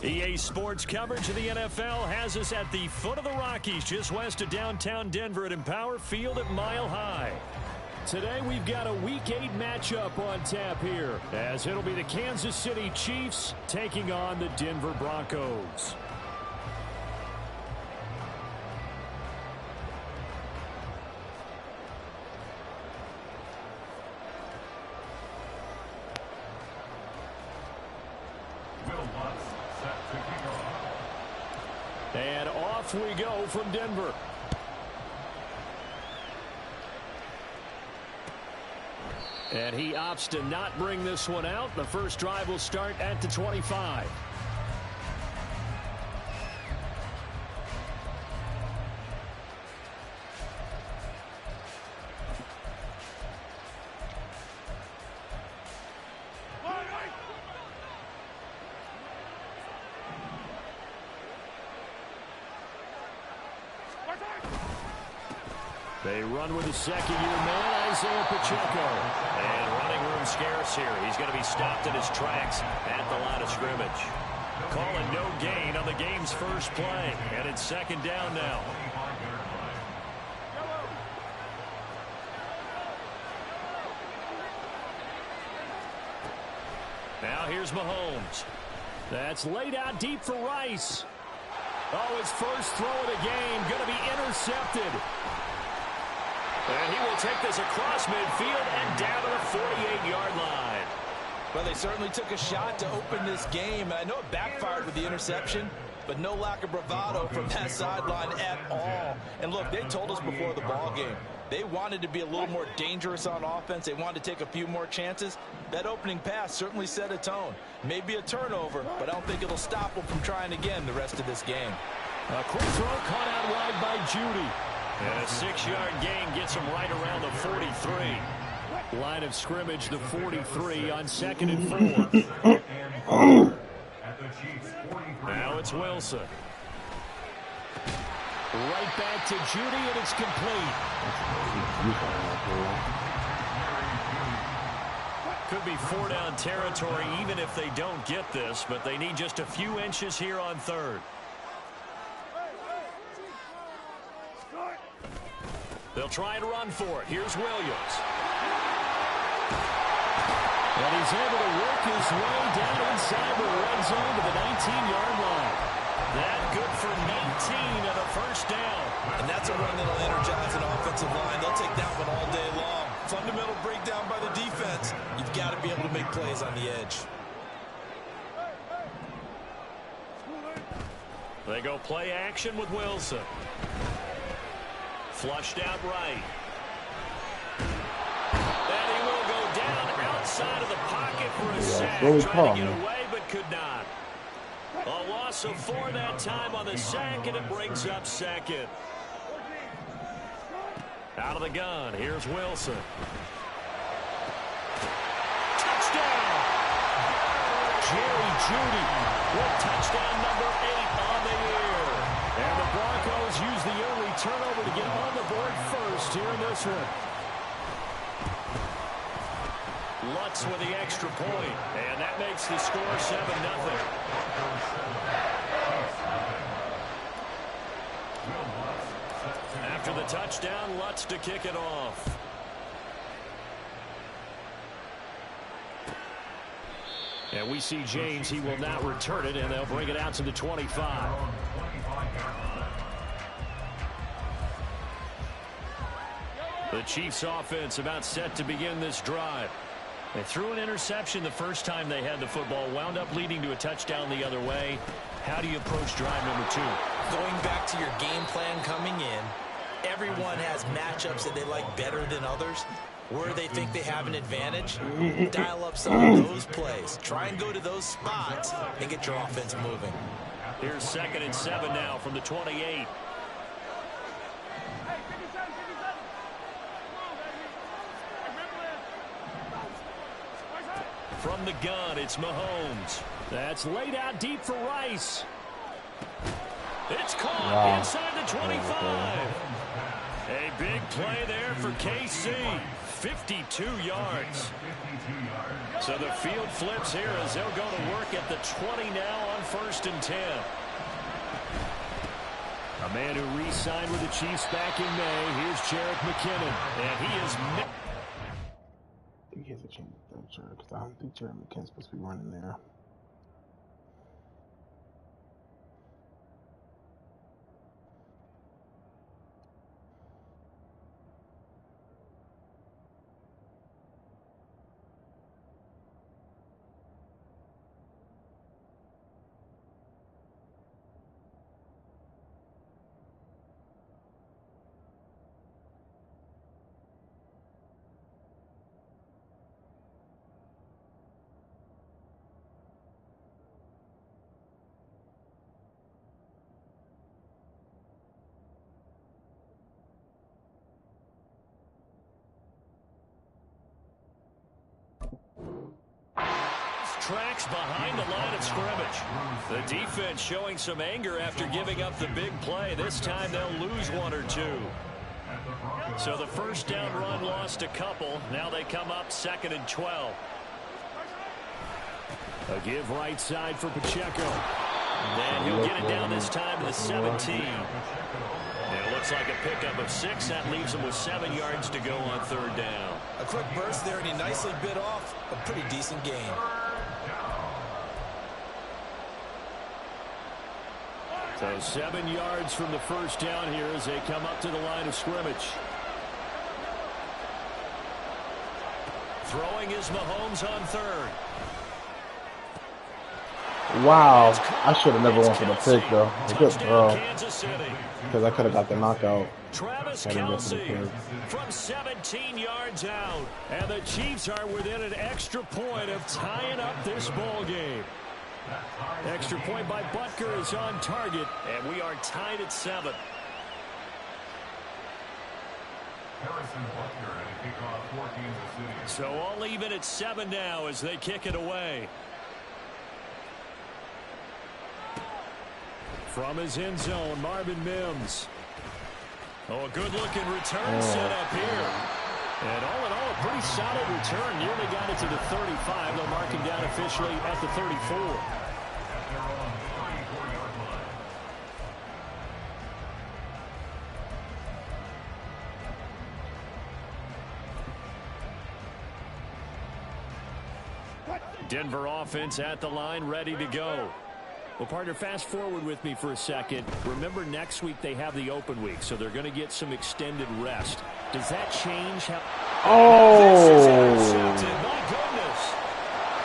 EA Sports coverage of the NFL has us at the foot of the Rockies, just west of downtown Denver at Empower Field at Mile High. Today we've got a Week 8 matchup on tap here, as it'll be the Kansas City Chiefs taking on the Denver Broncos. And off we go from Denver. And he opts to not bring this one out. The first drive will start at the 25. They run with the second-year man, Isaiah Pacheco. And running room scarce here. He's going to be stopped in his tracks at the line of scrimmage. Calling no gain on the game's first play. And it's second down now. Now here's Mahomes. That's laid out deep for Rice. Oh, his first throw of the game going to be intercepted. And he will take this across midfield and down to the 48-yard line. Well, they certainly took a shot to open this game. And I know it backfired with the interception, but no lack of bravado from that sideline at all. And look, they told us before the ball game, they wanted to be a little more dangerous on offense. They wanted to take a few more chances. That opening pass certainly set a tone. Maybe a turnover, but I don't think it'll stop them from trying again the rest of this game. A quick throw caught out wide by Judy. And a 6-yard gain gets him right around the 43. Line of scrimmage, the 43 on 2nd and 4. Now it's Wilson. Right back to Judy, and it's complete. Could be 4-down territory even if they don't get this, but they need just a few inches here on 3rd. They'll try and run for it. Here's Williams. And he's able to work his way down inside the red zone to the 19-yard line. That good for 19 and a first down. And that's a run that'll energize an offensive line. They'll take that one all day long. Fundamental breakdown by the defense. You've got to be able to make plays on the edge. They go play action with Wilson. Flushed out right. And he will go down outside of the pocket for a sack. Trying to get away, but could not. A loss of 4 that time on the sack, and it brings up 2nd. Out of the gun, here's Wilson. Touchdown! Jerry Judy with touchdown number 8 on the year. And the Broncos use the early turnover to get on the board first here in this one. Lutz with the extra point, and that makes the score 7-0. After the touchdown, Lutz to kick it off. And we see James. He will not return it, and they'll bring it out to the 25. The Chiefs offense about set to begin this drive. They threw an interception the first time they had the football, wound up leading to a touchdown the other way. How do you approach drive number 2? Going back to your game plan coming in, everyone has matchups that they like better than others. Where they think they have an advantage, dial up some of those plays. Try and go to those spots and get your offense moving. Here's 2nd and 7 now from the 28. From the gun, it's Mahomes. That's laid out deep for Rice. It's caught inside the 25. A big play there for KC. 52 yards. So the field flips here as they'll go to work at the 20 now on 1st and 10. A man who re-signed with the Chiefs back in May. Here's Jerick McKinnon, and he is... I think he has a chance at that, because I don't think Jerick McKinnon's supposed to be running there. Tracks behind the line of scrimmage. The defense showing some anger after giving up the big play. This time they'll lose one or two. So the first down run lost a couple. Now they come up 2nd and 12. A give right side for Pacheco. And he'll get it down this time to the 17. And it looks like a pickup of 6. That leaves him with 7 yards to go on 3rd down. A quick burst there, and he nicely bit off a pretty decent gain. So 7 yards from the first down here as they come up to the line of scrimmage. Throwing is Mahomes on 3rd. Wow, I should have never went for the pick, though. A good throw, because I could have got the knockout. Travis Kelce from 17 yards out. And the Chiefs are within an extra point of tying up this ball game. Extra point by Butker is on target, and we are tied at 7. So all even at 7 now as they kick it away. From his end zone, Marvin Mims. Oh, a good-looking return set up here. And all in all, a pretty solid return. Nearly got it to the 35. They'll mark him down officially at the 34. Denver offense at the line, ready to go. Well, partner, fast forward with me for a second. Remember, next week they have the open week, so they're going to get some extended rest. Does that change how... Oh! This is intercepted. My goodness.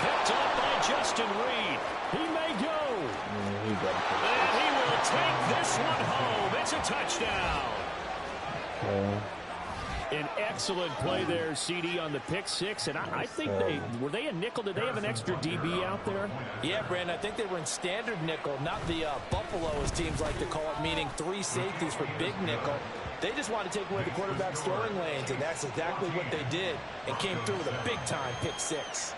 Picked up by Justin Reed. He may go. And he will take this one home. It's a touchdown. An excellent play there, CD, on the pick 6. And I think were they a nickel? Did they have an extra DB out there? Yeah, Brandon, I think they were in standard nickel, not the Buffalo, as teams like to call it, meaning 3 safeties for big nickel. They just want to take away the quarterback's throwing lanes, and that's exactly what they did, and came through with a big-time pick 6.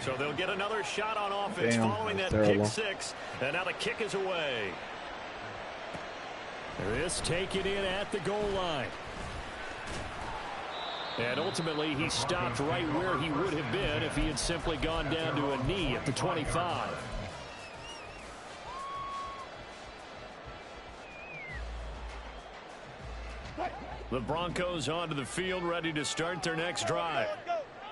So they'll get another shot on offense following that pick 6. And now the kick is away. This taken in at the goal line. And ultimately he stopped right where he would have been if he had simply gone down to a knee at the 25. The Broncos onto the field, ready to start their next drive.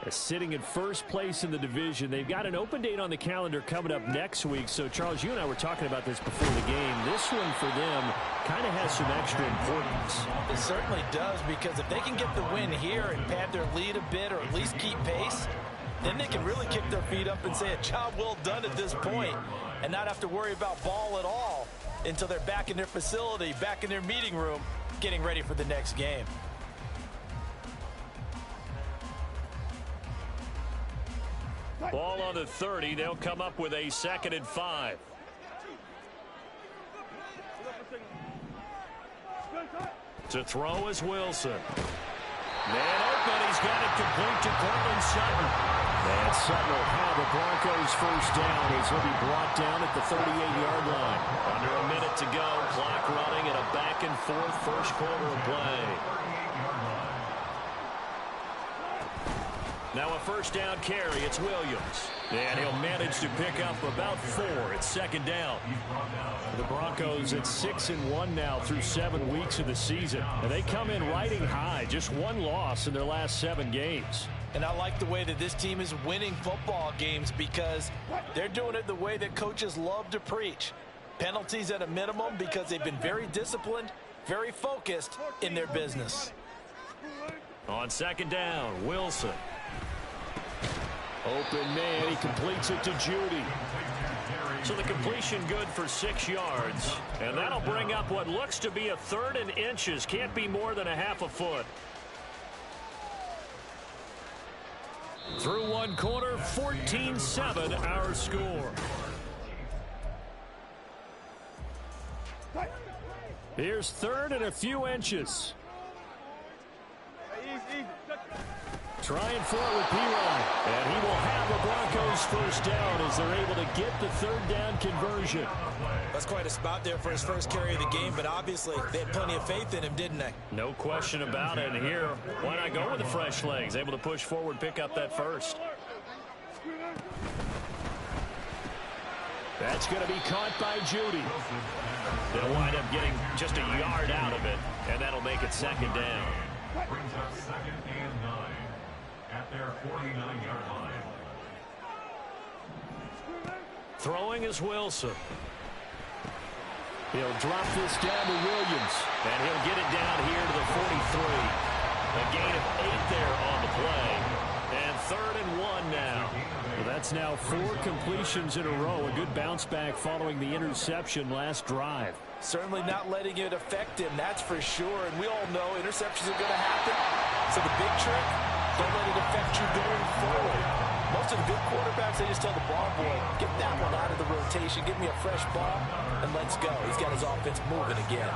Sitting in first place in the division. They've got an open date on the calendar coming up next week. So, Charles, you and I were talking about this before the game. This one for them kind of has some extra importance. It certainly does, because if they can get the win here and pad their lead a bit or at least keep pace, then they can really kick their feet up and say a job well done at this point and not have to worry about ball at all until they're back in their facility, back in their meeting room, getting ready for the next game. Ball on the 30. They'll come up with a 2nd and 5. To throw is Wilson. Man open. He's got it complete to Cortland Sutton. And HotSauce-SZN will have a Broncos first down as he'll be brought down at the 38-yard line. Under a minute to go, clock running, and a back-and-forth first quarter of play. Now a first down carry, it's Williams. And he'll manage to pick up about 4. It's second down. The Broncos at 6-1 now through 7 weeks of the season. And they come in riding high, just 1 loss in their last 7 games. And I like the way that this team is winning football games because they're doing it the way that coaches love to preach. Penalties at a minimum because they've been very disciplined, very focused in their business. On second down, Wilson. Open man, he completes it to Judy. So the completion good for 6 yards. And that'll bring up what looks to be a 3rd and inches. Can't be more than a half a foot. Through 1 quarter, 14-7 our score. Here's 3rd and a few inches. Trying for it with P-Ryan. And he will have the Broncos first down as they're able to get the 3rd down conversion. That's quite a spot there for his first carry of the game, but obviously they had plenty of faith in him, didn't they? No question about it. And here, why not go with the fresh legs? Able to push forward, pick up that first. That's going to be caught by Judy. They'll wind up getting just a yard out of it, and that'll make it second down. Brings up 2nd and 9 at their 49-yard line. Throwing is Wilson. He'll drop this down to Williams, and he'll get it down here to the 43. A gain of 8 there on the play, and 3rd and 1 now. Well, that's now 4 completions in a row. A good bounce back following the interception last drive. Certainly not letting it affect him, that's for sure. And we all know interceptions are going to happen. So the big trick, don't let it affect you going forward. Most of the good quarterbacks, they just tell the ball boy, get that one out of the rotation, give me a fresh ball, and let's go. He's got his offense moving again.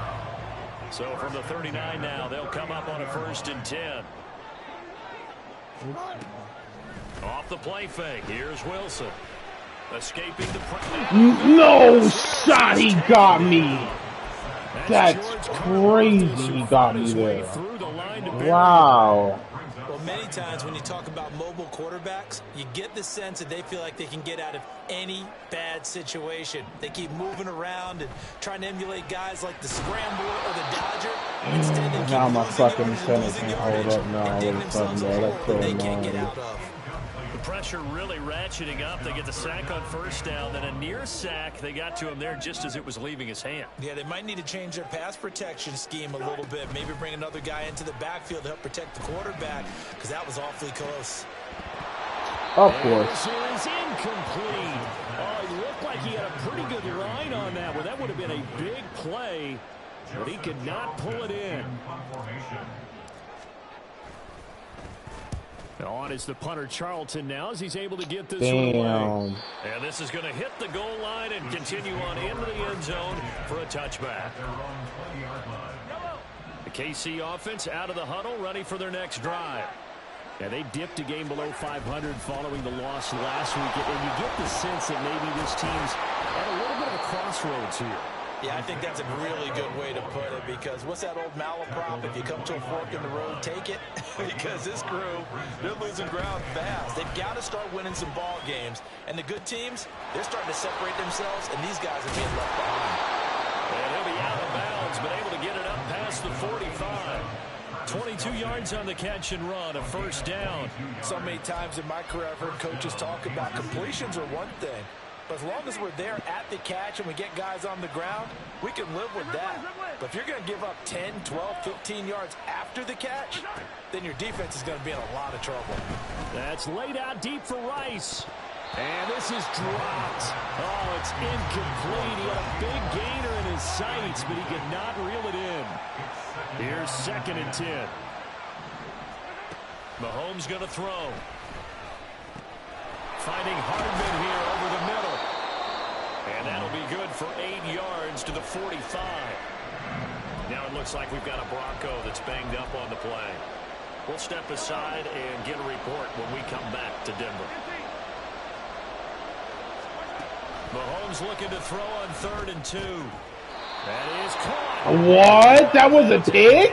So from the 39 now, they'll come up on a 1st and 10. Off the play fake, here's Wilson. Escaping the pressure. No shot, he got me. That's crazy, he got me there. Wow. Well, many times when you talk about mobile quarterbacks, you get the sense that they feel like they can get out of any bad situation. They keep moving around and trying to emulate guys like the Scrambler or the Dodger. Instead, they keep now my fucking losing center can't hold up now. All of a sudden, bro, that's so they can't get annoying. out of. Pressure really ratcheting up. They get the sack on first down, then a near sack. They got to him there just as it was leaving his hand. Yeah, they might need to change their pass protection scheme a little bit. Maybe bring another guy into the backfield to help protect the quarterback, because that was awfully close. Of course. This is incomplete. Oh, he looked like he had a pretty good line on that one. That would have been a big play, but he could not pull it in. On is the punter Charlton now as he's able to get this one away. And this is going to hit the goal line and continue on into the end zone for a touchback. The KC offense out of the huddle, ready for their next drive. Yeah, they dipped a game below 500 following the loss last week. And you get the sense that maybe this team's at a little bit of a crossroads here. Yeah, I think that's a really good way to put it, because what's that old malaprop? If you come to a fork in the road, take it. Because this crew, they're losing ground fast. They've got to start winning some ball games. And the good teams, they're starting to separate themselves, and these guys are being left behind. And he'll be out of bounds, but able to get it up past the 45. 22 yards on the catch and run, a first down. So many times in my career, I've heard coaches talk about completions are one thing. But as long as we're there at the catch and we get guys on the ground, we can live with that. But if you're going to give up 10, 12, 15 yards after the catch, then your defense is going to be in a lot of trouble. That's laid out deep for Rice. And this is dropped. Oh, it's incomplete. He had a big gainer in his sights, but he could not reel it in. Here's 2nd and 10. Mahomes going to throw. Finding Hardman here over the middle. And that'll be good for 8 yards to the 45. Now it looks like we've got a Bronco that's banged up on the play. We'll step aside and get a report when we come back to Denver. Mahomes looking to throw on 3rd and 2. That is caught. What? That was a pick?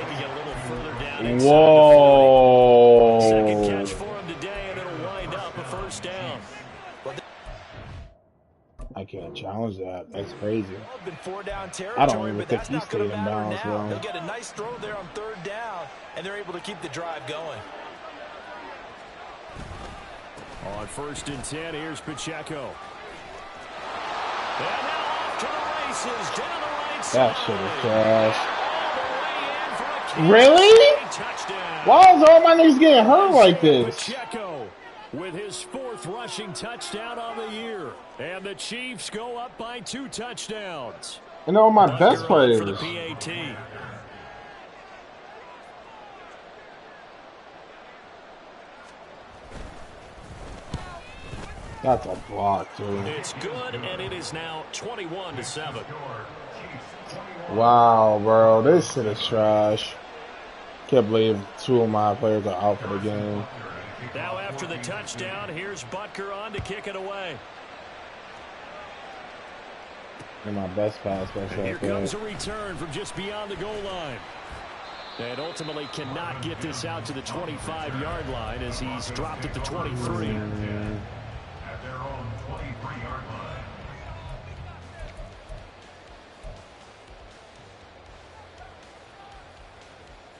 Whoa. Second catch for him today, and it'll wind up a 1st down. I can't challenge that. That's crazy. I don't even think he stayed in bounds, bro. They'll get a nice throw there on 3rd down, and they're able to keep the drive going. On 1st and 10, here's Pacheco. And now off to the races, down the right side. That shit is trash. Really? Why is all my niggas getting hurt like this? Pacheco with his 4th rushing touchdown on the year. And the Chiefs go up by 2 touchdowns. And all my best players. For the PAT. That's a block, too. It's good, and it is now 21-7. Wow, bro. This shit is trash. Can't believe 2 of my players are out for the game. Now after the touchdown, here's Butker on to kick it away. And my best pass rush. Here comes a return from just beyond the goal line. And ultimately cannot get this out to the 25-yard line as he's dropped at the 23. At their own 23-yard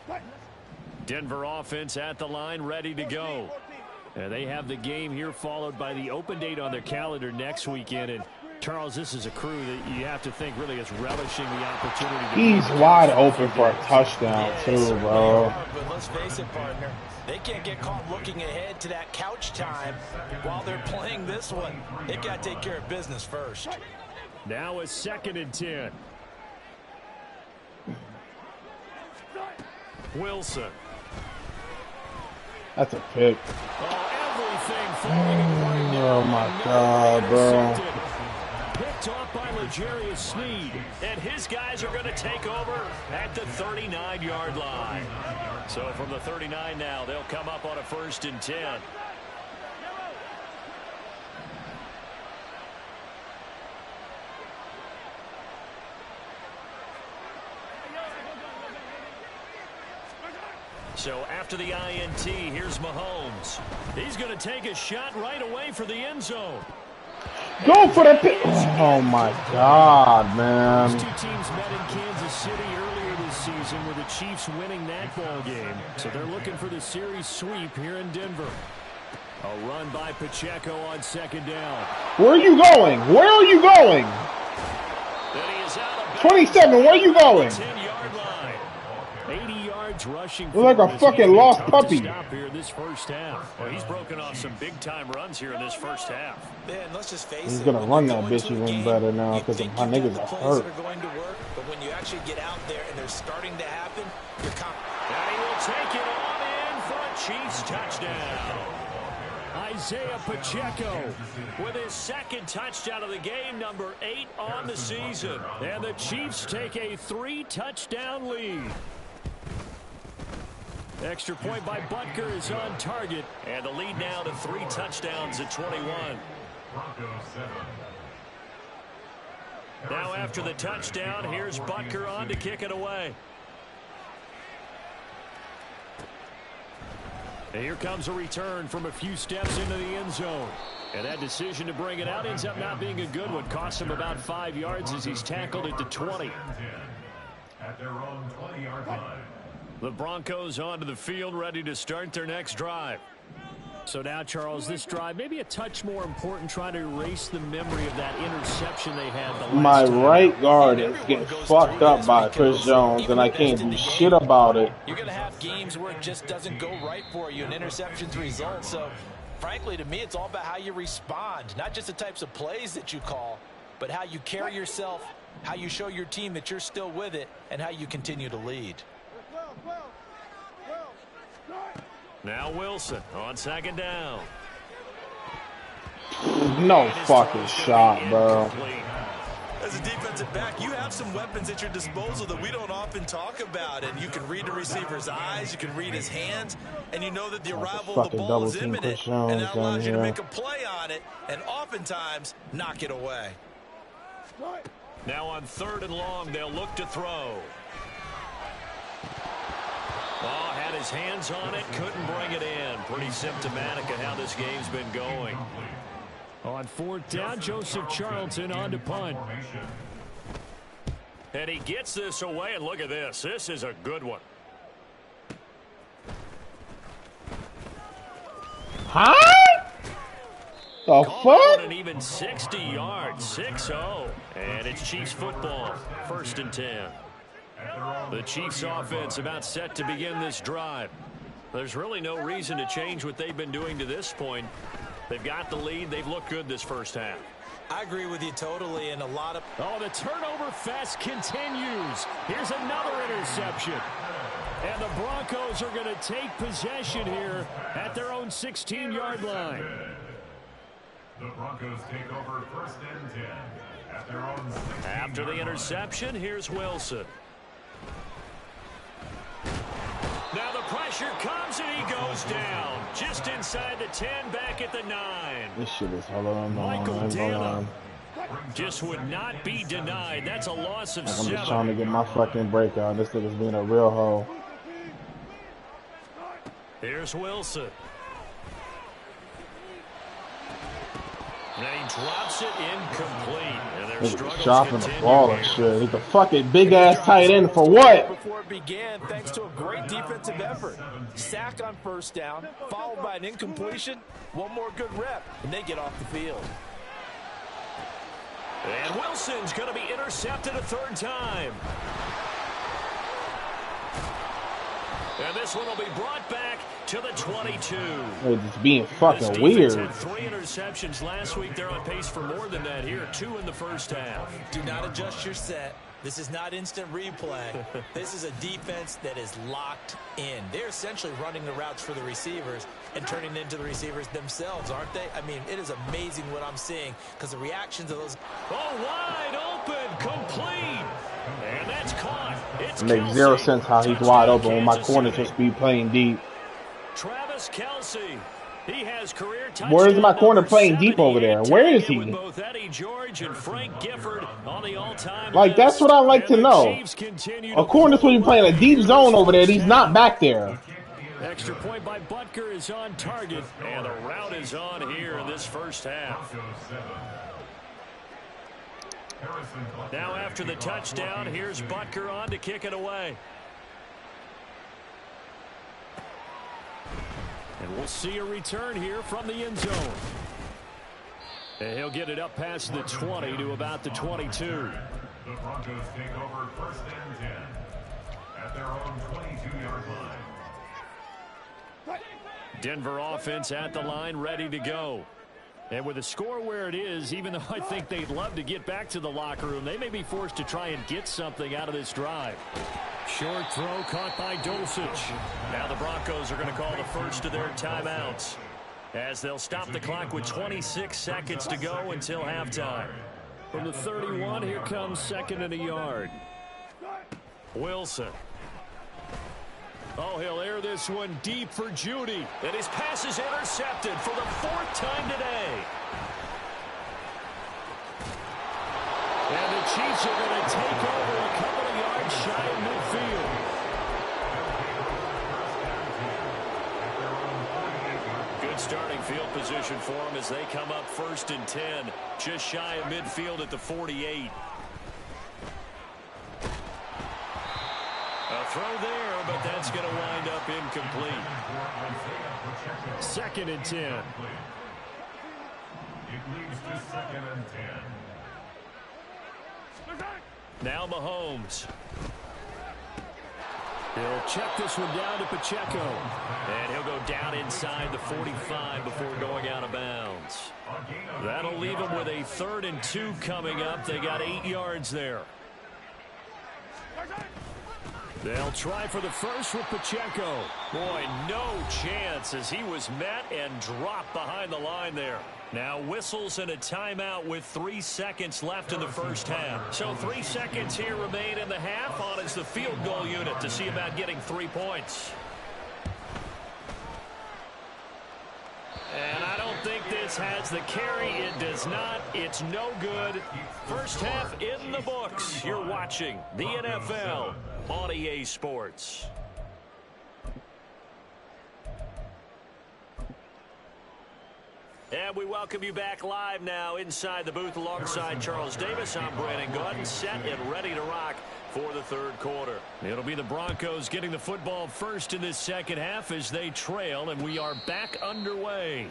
line. Denver offense at the line, ready to go. And they have the game here followed by the open date on their calendar next weekend. And Charles, this is a crew that you have to think really is relishing the opportunity. He's wide open for a touchdown, too, bro. But let's face it, partner. They can't get caught looking ahead to that couch time while they're playing this one. They got to take care of business first. Now a 2nd and 10. Wilson. That's a pick. Everything falling apart now. Oh, my God, bro. Picked off by L'Jarius Sneed, and his guys are going to take over at the 39-yard line. So from the 39 now, they'll come up on a 1st and 10. So after the INT, here's Mahomes. He's going to take a shot right away for the end zone. Go for the pick. Oh, my God, man. These 2 teams met in Kansas City earlier this season with the Chiefs winning that ball game. So they're looking for the series sweep here in Denver. A run by Pacheco on 2nd down. Where are you going? Where are you going? 27, where are you going? 10-yard line. 80 yards rushing. You're like a fucking lost puppy. Stop here this 1st half. Well, he's broken off some big-time runs here in this 1st half. Man, let's just face He's going to run that bitch even better now because my niggas are hurt. Going to work, but when you actually get out there and they're starting to happen, you're confident. And he will take it on in for a Chiefs touchdown. Isaiah Pacheco with his 2nd touchdown of the game, number 8 on the season. And the Chiefs take a 3-touchdown lead. Extra point by Butker is on target. And the lead now to 3 touchdowns at 21. Now after the touchdown, here's Butker on to kick it away. And here comes a return from a few steps into the end zone. And that decision to bring it out ends up not being a good one. Cost him about 5 yards as he's tackled at the 20. At their own 20-yard line. The Broncos onto the field, ready to start their next drive. So now, Charles, this drive maybe a touch more important, trying to erase the memory of that interception they had the last My time. right guard is getting fucked up by Chris Jones, and I can't do shit about it. You're going to have games where it just doesn't go right for you, and interceptions result. So, frankly, to me, it's all about how you respond, not just the types of plays that you call, but how you carry yourself, how you show your team that you're still with it, and how you continue to lead. Now Wilson on 2nd down. No fucking shot, bro. As a defensive back, you have some weapons at your disposal that we don't often talk about. And you can read the receiver's eyes, you can read his hands, and you know that the arrival of the ball is imminent. And that allows you to make a play on it and oftentimes knock it away. Now on 3rd and long, they'll look to throw. Oh, had his hands on it, couldn't bring it in. Pretty symptomatic of how this game's been going. On 4th down, Joseph Charlton on to punt. And he gets this away, and look at this. This is a good one. Huh? The fuck? An even 60 yards, 6-0. And it's Chiefs football, 1st and 10. The Chiefs offense about set to begin this drive. There's really no reason to change what they've been doing to this point. They've got the lead. They've looked good this first half. I agree with you totally, and a lot of... Oh, the turnover fest continues. Here's another interception. And the Broncos are going to take possession here at their own 16-yard line. The Broncos take over 1st and 10 at their own 16-yard line. After the interception, here's Wilson. Now the pressure comes and he goes down. Just inside the 10, back at the 9. This shit is hold on. Michael Dana just would not be denied. That's a loss of 7. I'm just trying to get my fucking breakout. This nigga's being a real hoe. Here's Wilson. And he drops it incomplete. And their struggles chopping the ball and continue. shit. He's a fucking big ass tight end for what? Before it began, thanks to a great defensive effort. Sack on 1st down, followed by an incompletion. One more good rep, and they get off the field. And Wilson's going to be intercepted a 3rd time. And this one will be brought back to the 22. It's just being fucking weird. weird. Had 3 interceptions last week. They're on pace for more than that here. 2 in the first half. Do not adjust your set. This is not instant replay. This is a defense that is locked in. They're essentially running the routes for the receivers and turning into the receivers themselves, aren't they? I mean, it is amazing what I'm seeing because the reactions of those... Oh, wide open, complete. And that's caught. It makes 0 sense how he's wide open when my corner's supposed to be playing deep. Travis Kelce. He has career Where is my corner playing deep over there? Where is he? Both Eddie George and Frank Gifford on the all-time like, that's what I like to know. A corner's supposed to be playing a deep zone over there, and he's not back there. Extra point by Butker is on target, and the route is on here in this first half. Now after the touchdown, here's Butker on to kick it away. And we'll see a return here from the end zone. And he'll get it up past the 20 to about the 22. The Broncos take over 1st and 10 at their own 22-yard line. Denver offense at the line, ready to go. And with the score where it is, even though I think they'd love to get back to the locker room, they may be forced to try and get something out of this drive. Short throw caught by Dulcich. Now the Broncos are going to call the first of their timeouts as they'll stop the clock with 26 seconds to go until halftime. From the 31, here comes 2nd and a yard. Wilson. Oh, he'll air this one deep for Judy. And his pass is intercepted for the 4th time today. And the Chiefs are going to take over a couple of yards shy of midfield. Good starting field position for them as they come up 1st and 10. Just shy of midfield at the 48. A throw there, but that's going to wind up incomplete. 2nd and 10. It leads to 2nd and 10. Now Mahomes. He'll check this one down to Pacheco. And he'll go down inside the 45 before going out of bounds. That'll leave him with a 3rd and 2 coming up. They got 8 yards there. They'll try for the first with Pacheco. Boy, no chance as he was met and dropped behind the line there. Now whistles and a timeout with 3 seconds left in the first half. So 3 seconds here remain in the half on as the field goal unit to see about getting 3 points. And I don't think this has the carry. It does not. It's no good. First half in the books. You're watching the NFL on EA Sports. And we welcome you back live now inside the booth alongside Charles Davis. I'm Brandon Gordon, set and ready to rock for the third quarter. It'll be the Broncos getting the football first in this second half as they trail, and we are back underway.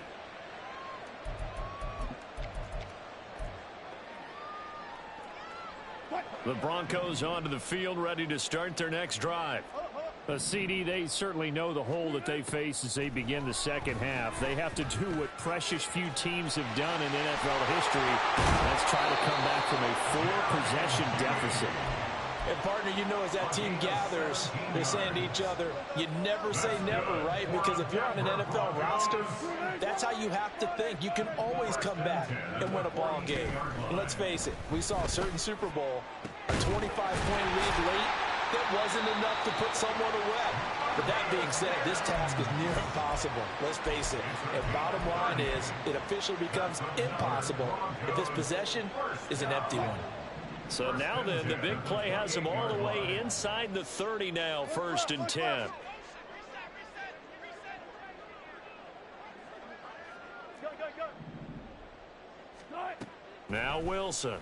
The Broncos onto the field, ready to start their next drive. CD, they certainly know the hole that they face as they begin the second half. They have to do what precious few teams have done in NFL history. Let's try to come back from a 4-possession deficit. And, partner, you know, as that team gathers, they're saying to each other, you never say never, right? Because if you're on an NFL roster, that's how you have to think. You can always come back and win a ball game. And let's face it, we saw a certain Super Bowl, a 25-point lead late. That wasn't enough to put someone away. But that being said, this task is near impossible. Let's face it. And bottom line is, it officially becomes impossible if this possession is an empty one. So now then, the big play has them all the way inside the 30 now, 1st and 10. Now Wilson.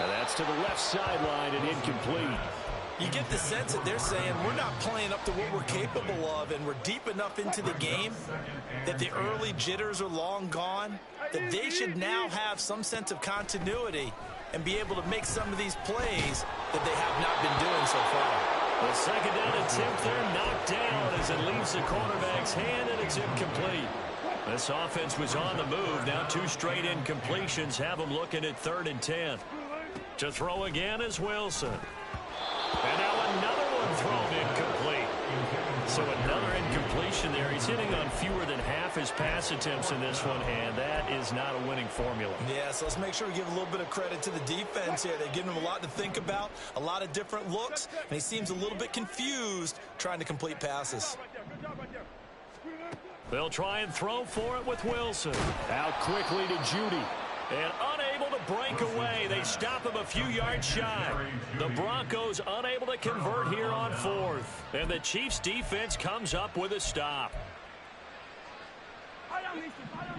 And that's to the left sideline and incomplete. You get the sense that they're saying we're not playing up to what we're capable of, and we're deep enough into the game that the early jitters are long gone, that they should now have some sense of continuity and be able to make some of these plays that they have not been doing so far. The second down attempt there knocked down as it leaves the cornerback's hand, and it's incomplete. This offense was on the move. Now 2 straight incompletions have them looking at 3rd and 10. To throw again is Wilson. And now another one thrown incomplete. So another incompletion there. He's hitting on fewer than half his pass attempts in this one, and that is not a winning formula. Yeah, so let's make sure we give a little bit of credit to the defense here. They're giving him a lot to think about, a lot of different looks, and he seems a little bit confused trying to complete passes. They'll try and throw for it with Wilson. Out quickly to Judy. And unable to break away. They stop him a few yards shy. The Broncos unable to convert here on 4th. And the Chiefs defense comes up with a stop.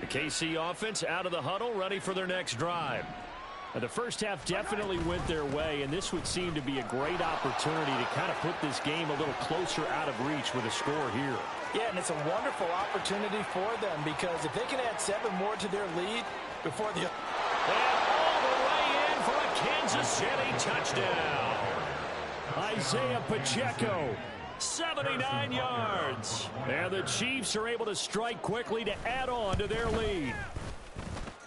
The KC offense out of the huddle, ready for their next drive. The first half definitely went their way, and this would seem to be a great opportunity to kind of put this game a little closer out of reach with a score here. Yeah, and it's a wonderful opportunity for them, because if they can add 7 more to their lead before the... And all the way in for a Kansas City touchdown. Isaiah Pacheco, 79 yards. And the Chiefs are able to strike quickly to add on to their lead.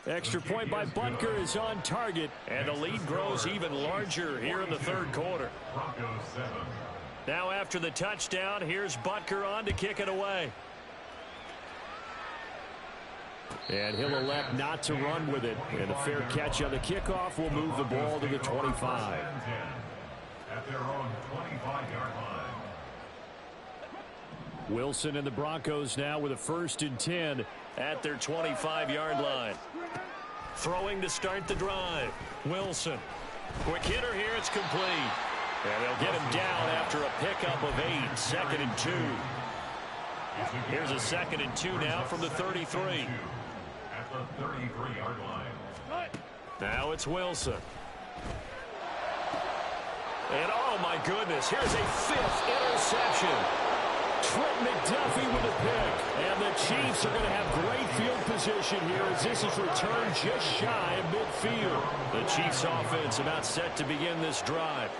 Extra point by Butker is on target, and the lead grows even larger here in the third quarter. Now after the touchdown, here's Butker on to kick it away. And he'll elect not to run with it. And a fair catch on the kickoff will move the ball to the 25. At their own 25-yard line. Wilson and the Broncos now with a 1st and 10 at their 25-yard line. Throwing to start the drive. Wilson. Quick hitter here. It's complete. And they'll get him down after a pickup of 8. 2nd and 2. Here's a 2nd and 2 now from the 33. At the 33-yard line. Now it's Wilson. And oh my goodness, here's a 5th interception. Trent McDuffie with a pick. And the Chiefs are going to have great field position here as this is returned just shy of midfield. The Chiefs offense about set to begin this drive.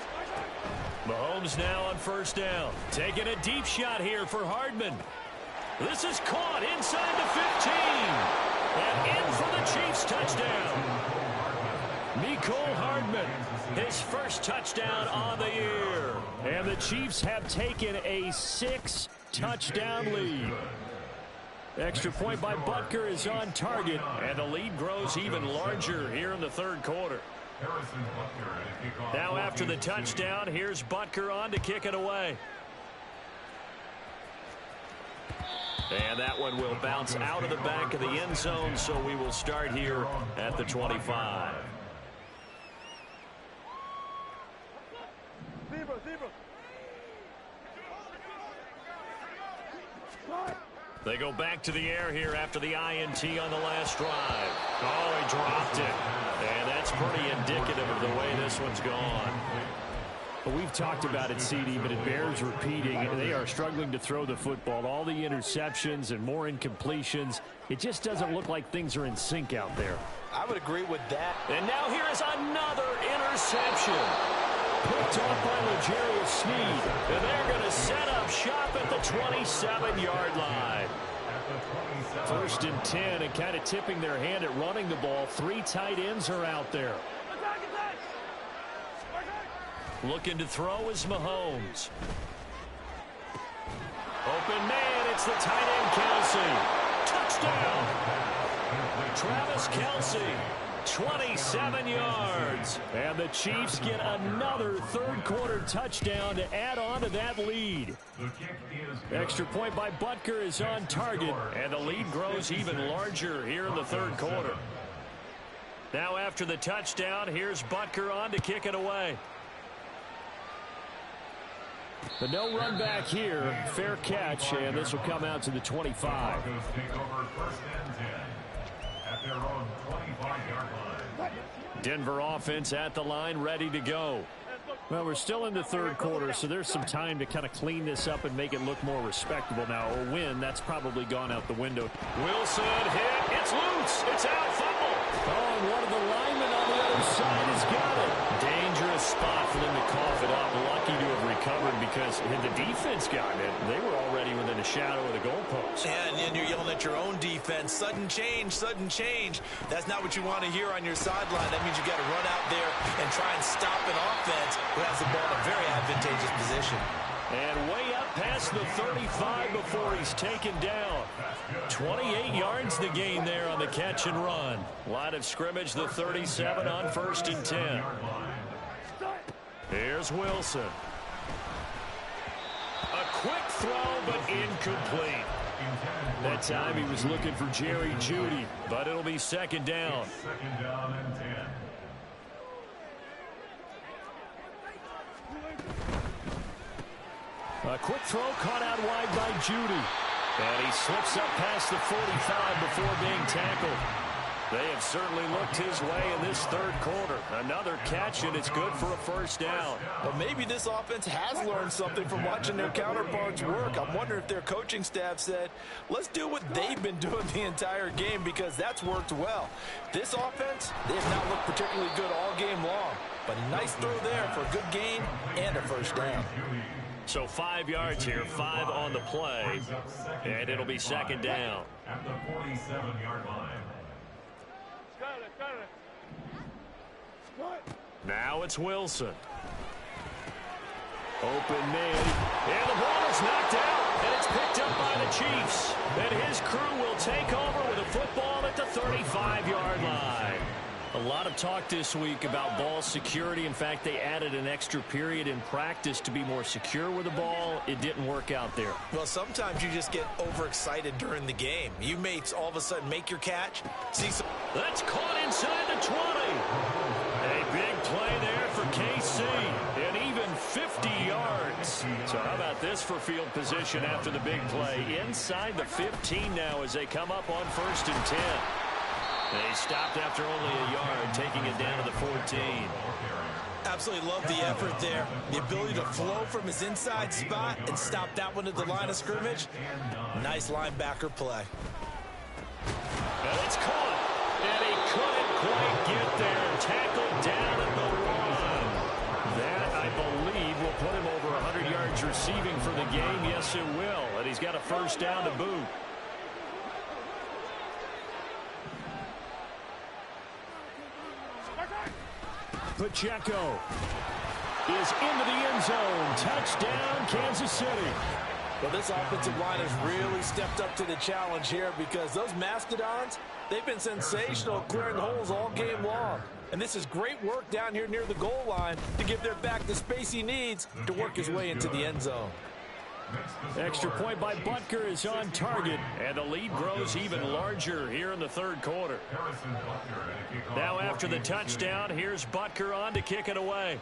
Mahomes now on 1st down. Taking a deep shot here for Hardman. This is caught inside the 15. And in for the Chiefs touchdown. Mecole Hardman, his first touchdown on the year. And the Chiefs have taken a 6-touchdown lead. Extra point by Butker is on target, and the lead grows even larger here in the third quarter. Now after the touchdown, here's Butker on to kick it away. And that one will bounce out of the back of the end zone, so we will start here at the 25. They go back to the air here after the INT on the last drive. Oh, he dropped it. And that's pretty indicative of the way this one's gone. Well, we've talked about it, CD, but it bears repeating. They are struggling to throw the football. All the interceptions and more incompletions. It just doesn't look like things are in sync out there. I would agree with that. And now here is another interception. Picked off by L'Jarius Sneed. And they're going to set up shop at the 27-yard line. 1st and 10, and kind of tipping their hand at running the ball. 3 tight ends are out there. Looking to throw is Mahomes. Open man, it's the tight end Kelce. Touchdown. Travis Kelce, 27 yards. And the Chiefs get another third-quarter touchdown to add on to that lead. Extra point by Butker is on target, and the lead grows even larger here in the third quarter. Now after the touchdown, here's Butker on to kick it away. But no run back here. Fair catch, and this will come out to the 25. Denver offense at the line, ready to go. Well, we're still in the third quarter, so there's some time to kind of clean this up and make it look more respectable. Now, a win, that's probably gone out the window. Wilson hit. It's loose. It's out. Fumble. Oh, and one of the linemen on the other side has got it. Dangerous spot for them to cough it up. Lucky to have recovered because had the defense gotten it, they were already within a shadow of the goalpost. And you're yelling at your own defense. Sudden change, sudden change. That's not what you want to hear on your sideline. That means you got to run out there and try and stop an offense who has the ball in a very advantageous position. And way up past the 35 before he's taken down. 28 yards the gain there on the catch and run. Line of scrimmage, the 37 on 1st and 10. Here's Wilson. A quick throw, but incomplete. That time he was looking for Jerry Jeudy, but it'll be 2nd down. 2nd down and 10. A quick throw caught out wide by Jeudy. And he slips up past the 45 before being tackled. They have certainly looked his way in this third quarter. Another catch, and it's good for a 1st down. But maybe this offense has learned something from watching their counterparts work. I'm wondering if their coaching staff said, let's do what they've been doing the entire game, because that's worked well. This offense, they have not looked particularly good all game long. But a nice throw there for a good gain and a 1st down. So 5 yards here, 5 on the play, and it'll be 2nd down. At the 47-yard line. Now it's Wilson. Open man, and the ball is knocked out, and it's picked up by the Chiefs. And his crew will take over with a football at the 35-yard line. A lot of talk this week about ball security. In fact, they added an extra period in practice to be more secure with the ball. It didn't work out there. Well, sometimes you just get overexcited during the game. You may all of a sudden make your catch. That's caught inside the 20. A big play there for KC. And even 50 yards. So how about this for field position after the big play? Inside the 15 now as they come up on 1st and 10. They stopped after only a yard, taking it down to the 14. Absolutely love the effort there. The ability to flow from his inside spot and stop that one at the line of scrimmage. Nice linebacker play. And it's caught. And he couldn't quite get there. Tackled down at the 1. That, I believe, will put him over 100 yards receiving for the game. Yes, it will. And he's got a 1st down to boot. Pacheco is into the end zone. Touchdown, Kansas City. Well, this offensive line has really stepped up to the challenge here, because those Mastodons, they've been sensational clearing holes all game long. And this is great work down here near the goal line to give their back the space he needs to work his way into the end zone. Extra point by Butker is on target, and the lead grows even larger here in the third quarter. Now after the touchdown, here's Butker on to kick it away.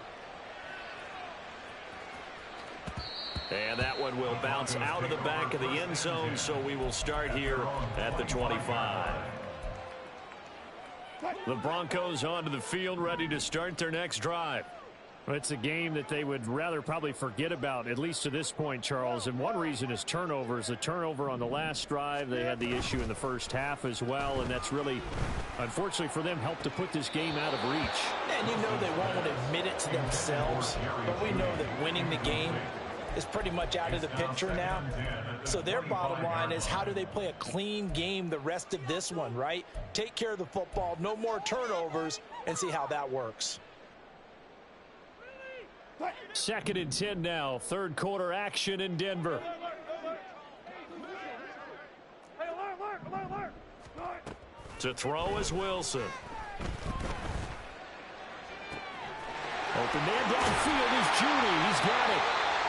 And that one will bounce out of the back of the end zone, so we will start here at the 25. The Broncos onto the field, ready to start their next drive. It's a game that they would rather probably forget about, at least to this point, Charles. And one reason is turnovers. A turnover on the last drive. They had the issue in the first half as well, and that's really, unfortunately for them, helped to put this game out of reach. And you know they won't admit it to themselves, but we know that winning the game is pretty much out of the picture now. So their bottom line is, how do they play a clean game the rest of this one, right? Take care of the football, no more turnovers, and see how that works. 2nd and 10 now. Third quarter action in Denver. To throw is Wilson. Open man downfield is Judy. He's got it.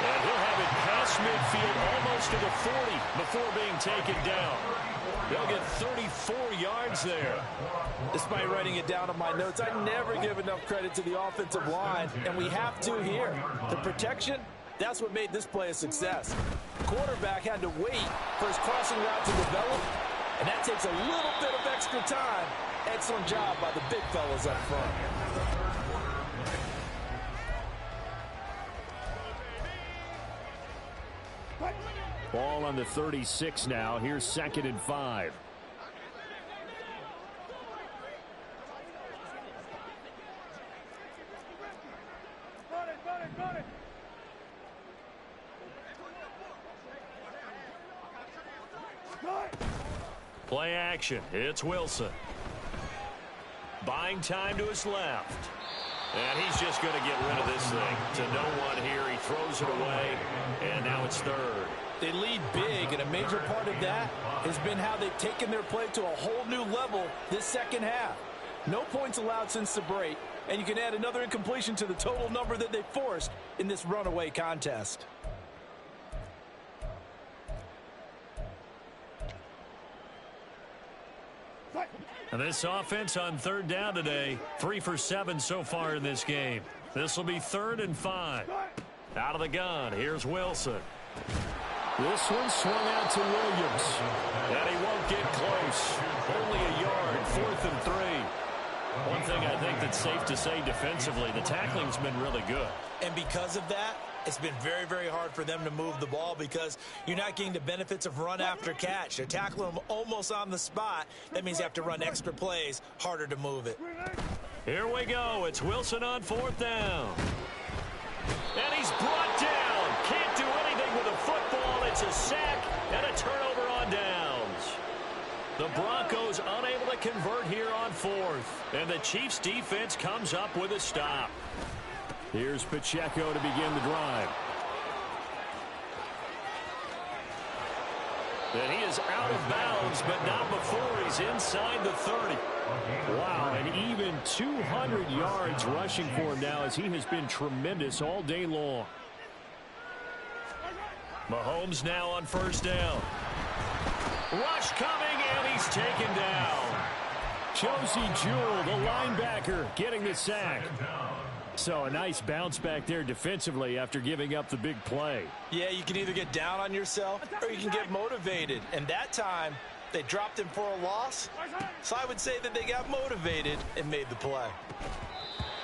And he'll have it past midfield almost to the 40 before being taken down. They'll get 34 yards there. Despite writing it down on my notes, I never give enough credit to the offensive line, and we have to here. The protection, that's what made this play a success. The quarterback had to wait for his crossing route to develop, and that takes a little bit of extra time. Excellent job by the big fellas up front. Ball on the 36 now. Here's 2nd and 5. Play action. It's Wilson. Buying time to his left. And he's just going to get rid of this thing. To no one here. He throws it away. And now it's 3rd. They lead big, and a major part of that has been how they've taken their play to a whole new level this second half. No points allowed since the break, and you can add another incompletion to the total number that they forced in this runaway contest. And this offense on 3rd down today, 3 for 7 so far in this game. This will be 3rd and 5. Out of the gun, here's Wilson. This one swung out to Williams. And he won't get close. Only a yard, 4th and 3. One thing I think that's safe to say defensively, the tackling's been really good. And because of that, it's been very, very hard for them to move the ball because you're not getting the benefits of run after catch. They're tackling them almost on the spot. That means you have to run extra plays, harder to move it. Here we go. It's Wilson on 4th down. And he's brought down. Can't do anything with a football. It's a sack and a turnover on downs. The Broncos unable to convert here on 4th. And the Chiefs defense comes up with a stop. Here's Pacheco to begin the drive. And he is out of bounds, but not before he's inside the 30. Wow, and even 200 yards rushing for him now as he has been tremendous all day long. Mahomes now on 1st down. Rush coming, and he's taken down. Josie Jewell, the linebacker, getting the sack. So a nice bounce back there defensively after giving up the big play. Yeah, you can either get down on yourself or you can get motivated. And that time, they dropped him for a loss. So I would say that they got motivated and made the play.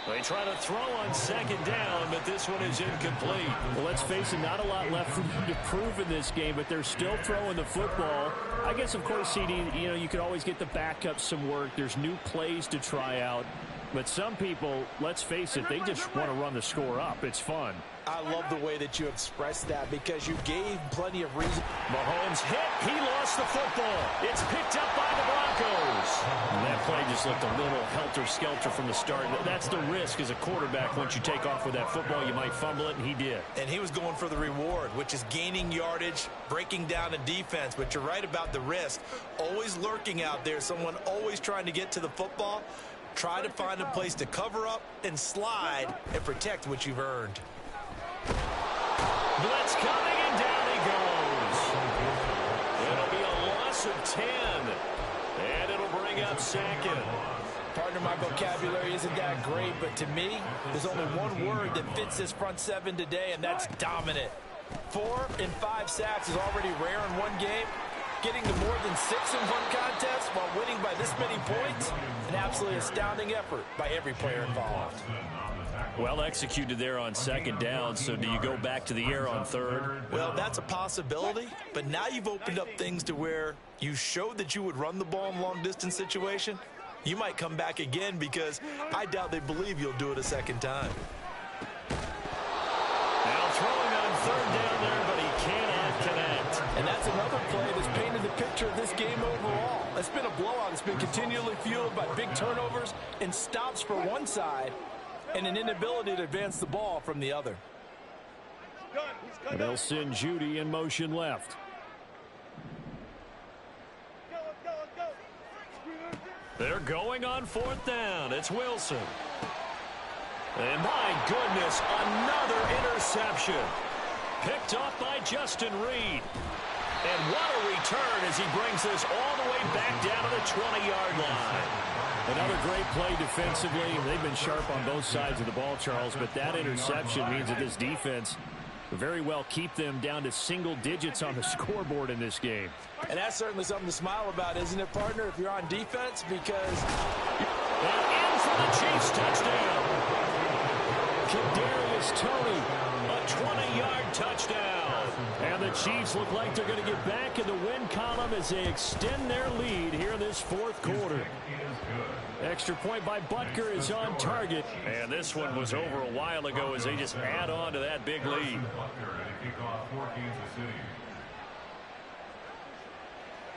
They try to throw on 2nd down, but this one is incomplete. Well, let's face it, not a lot left for them to prove in this game, but they're still throwing the football. I guess, of course, CD, you could always get the backup some work. There's new plays to try out. But some people, let's face it, they just want to run the score up. It's fun. I love the way that you expressed that because you gave plenty of reason. Mahomes hit. He lost the football. It's picked up by the Broncos. And that play just looked a little helter-skelter from the start. That's the risk as a quarterback. Once you take off with that football, you might fumble it, and he did. And he was going for the reward, which is gaining yardage, breaking down a defense. But you're right about the risk. Always lurking out there, someone always trying to get to the football. Try to find a place to cover up and slide and protect what you've earned. Blitz coming, and down he loss of 10. And it'll bring up second. Partner, my vocabulary isn't that great, but to me, there's only one word that fits this front seven today, and that's dominant. 4 and 5 sacks is already rare in one game. Getting to more than 6 in one contest while winning by this many points, an absolutely astounding effort by every player involved. Well executed there on second down, so do you go back to the air on third? Well, that's a possibility, but now you've opened up things to where you showed that you would run the ball in long-distance situation. You might come back again because I doubt they believe you'll do it a second time. Now throwing on third down there, but he cannot connect. And that's another play that's painted the picture of this game overall. It's been a blowout. It's been continually fueled by big turnovers and stops for one side and an inability to advance the ball from the other. And they'll send Judy in motion left. They're going on fourth down. It's Wilson. And my goodness, another interception. Picked off by Justin Reed. And what a return as he brings this all the way back down to the 20-yard line. Another great play defensively. They've been sharp on both sides of the ball, Charles, but that interception means that this defense very well keep them down to single digits on the scoreboard in this game. And that's certainly something to smile about, isn't it, partner, if you're on defense? Because... And in for the Chiefs touchdown. Kadarius Toney, a 20-yard touchdown. And the Chiefs look like they're going to get back in the win column as they extend their lead here in this fourth quarter. Extra point by Butker is on target. And this one was over a while ago as they just add on to that big lead.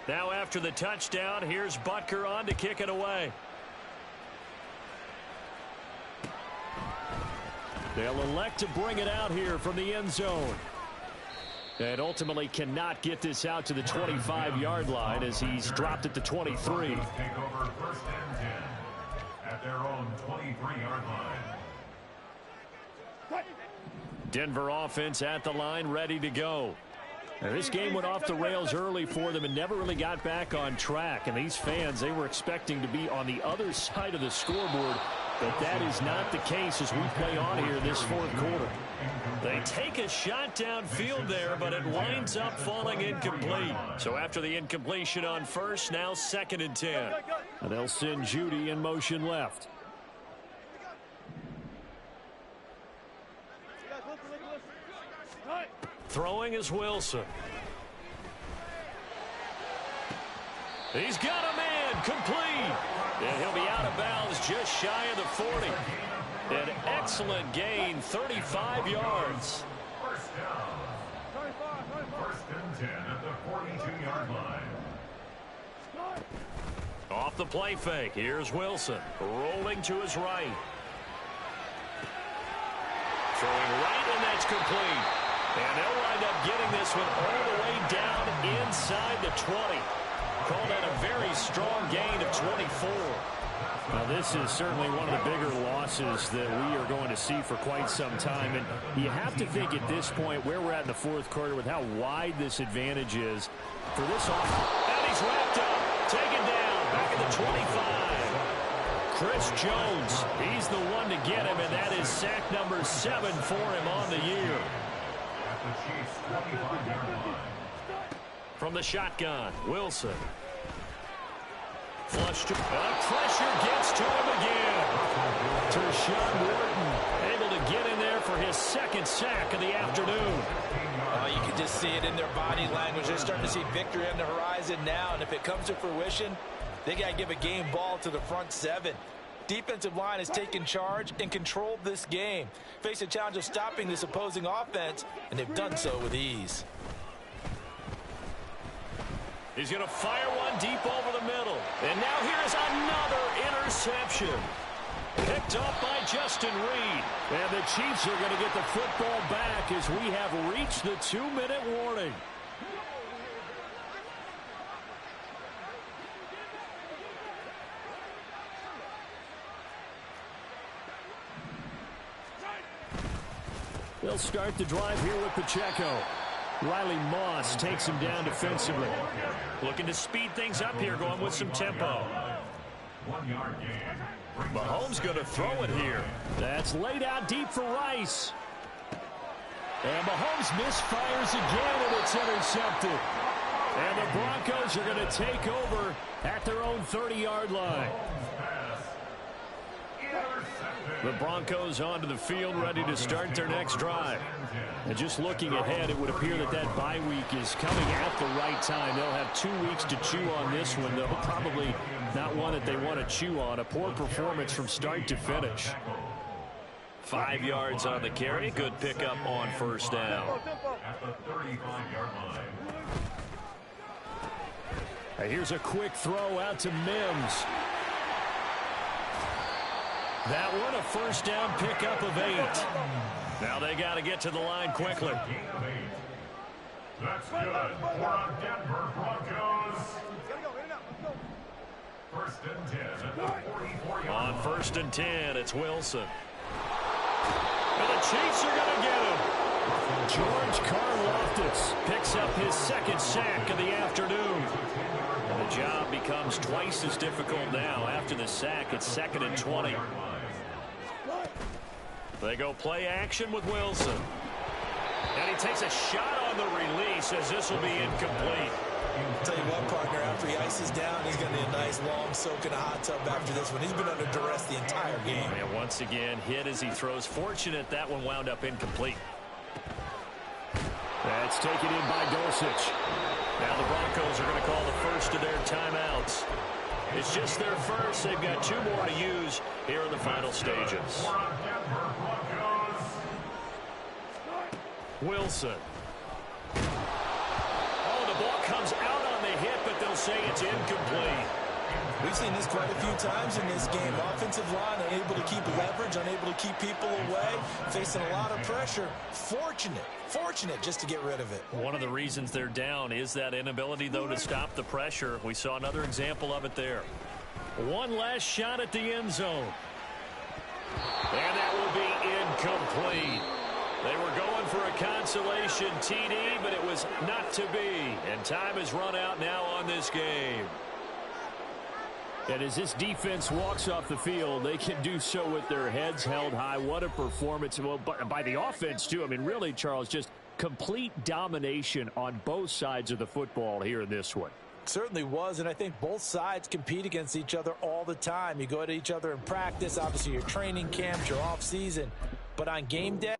Now after the touchdown, here's Butker on to kick it away. They'll elect to bring it out here from the end zone. And ultimately cannot get this out to the 25-yard line as he's dropped at the 23. Take over first and 10 at their own 23-yard line. Denver offense at the line, ready to go. Now, this game went off the rails early for them and never really got back on track. And these fans, they were expecting to be on the other side of the scoreboard, but that is not the case as we play on here this fourth quarter. They take a shot downfield there, but it winds up falling incomplete. So after the incompletion on first, now second and 10. And they'll send Judy in motion left. Throwing is Wilson. He's got a man, complete. And he'll be out of bounds just shy of the 40. An excellent gain, 35 yards. First down. First and 10 at the 42-yard line. Off the play fake, here's Wilson. Rolling to his right. Throwing right, and that's complete. And they'll wind up getting this one all the way down inside the 20. Called that a very strong gain of 24. Now, this is certainly one of the bigger losses that we are going to see for quite some time. And you have to think at this point where we're at in the fourth quarter with how wide this advantage is for this offense. And he's wrapped up, taken down, back at the 25. Chris Jones, he's the one to get him, and that is sack number 7 for him on the year. At the Chiefs' 25-yard line. From the shotgun, Wilson. Flush to pressure gets to him again. Tershawn Wharton able to get in there for his second sack of the afternoon. You can just see it in their body language. They're starting to see victory on the horizon now, and if it comes to fruition, they got to give a game ball to the front seven. Defensive line has taken charge and controlled this game. Face a challenge of stopping this opposing offense, and they've done so with ease. He's going to fire one deep over the middle. And now here's another interception. Picked up by Justin Reed. And the Chiefs are going to get the football back as we have reached the 2-minute warning. They'll start the drive here with Pacheco. Riley Moss takes him down defensively. Looking to speed things up here, going with some tempo. Mahomes going to throw it here. That's laid out deep for Rice. And Mahomes misfires again, and it's intercepted. And the Broncos are going to take over at their own 30-yard line. The Broncos onto the field, ready to start their next drive. And just looking ahead, it would appear that that bye week is coming at the right time. They'll have 2 weeks to chew on this one, though. Probably not one that they want to chew on. A poor performance from start to finish. 5 yards on the carry. Good pickup on first down. At the 35-yard line. Here's a quick throw out to Mims. That one, a first down pickup of 8. Now they got to get to the line quickly. That's good for our Denver Broncos. First and 10 at the 44-yard line. On first and 10, it's Wilson. And the Chiefs are going to get him. George Karlaftis picks up his second sack of the afternoon. And the job becomes twice as difficult now. After the sack, it's 2nd and 20. They go play action with Wilson. And he takes a shot on the release as this will be incomplete. I'll tell you what, partner, after he ices down, he's going to need a nice long soak in a hot tub after this one. He's been under duress the entire game. And once again, hit as he throws. Fortunate that one wound up incomplete. That's taken in by Dulcich. Now the Broncos are going to call the first of their timeouts. It's just their first. They've got 2 more to use here in the final stages. Wilson. Oh, the ball comes out on the hit, but they'll say it's incomplete. We've seen this quite a few times in this game. Offensive line unable to keep leverage, unable to keep people away, facing a lot of pressure. Fortunate just to get rid of it. One of the reasons they're down is that inability, though, to stop the pressure. We saw another example of it there. One last shot at the end zone. And that will be incomplete. They were going for a consolation TD, but it was not to be. And time has run out now on this game. And as this defense walks off the field, they can do so with their heads held high. What a performance. Well, by the offense, too. I mean, really, Charles, just complete domination on both sides of the football here in this one. Certainly was, and I think both sides compete against each other all the time. You go at each other in practice, obviously your training camps, your off season. But on game day,